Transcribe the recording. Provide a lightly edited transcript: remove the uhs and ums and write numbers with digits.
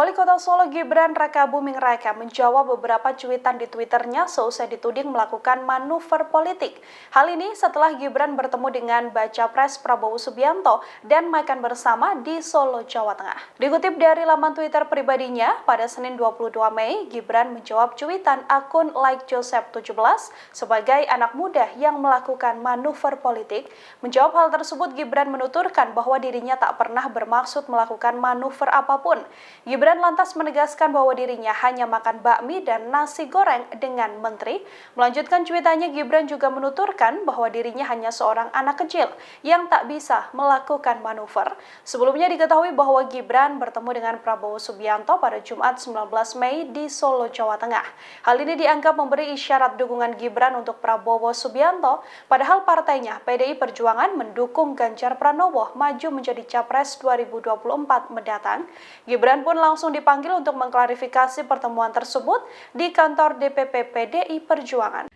Wali Kota Solo Gibran Rakabuming Raka menjawab beberapa cuitan di Twitternya seusai dituding melakukan manuver politik. Hal ini setelah Gibran bertemu dengan Baca Pres Prabowo Subianto dan makan bersama di Solo, Jawa Tengah. Dikutip dari laman Twitter pribadinya, pada Senin 22 Mei, Gibran menjawab cuitan akun Like Joseph 17 sebagai anak muda yang melakukan manuver politik. Menjawab hal tersebut, Gibran menuturkan bahwa dirinya tak pernah bermaksud melakukan manuver apapun. Gibran lantas menegaskan bahwa dirinya hanya makan bakmi dan nasi goreng dengan menteri. Melanjutkan cuitannya, Gibran juga menuturkan bahwa dirinya hanya seorang anak kecil yang tak bisa melakukan manuver. Sebelumnya diketahui bahwa Gibran bertemu dengan Prabowo Subianto pada Jumat 19 Mei di Solo, Jawa Tengah. Hal ini dianggap memberi isyarat dukungan Gibran untuk Prabowo Subianto, padahal partainya PDI Perjuangan mendukung Ganjar Pranowo maju menjadi Capres 2024 mendatang. Gibran pun langsung dipanggil untuk mengklarifikasi pertemuan tersebut di kantor DPP PDI Perjuangan.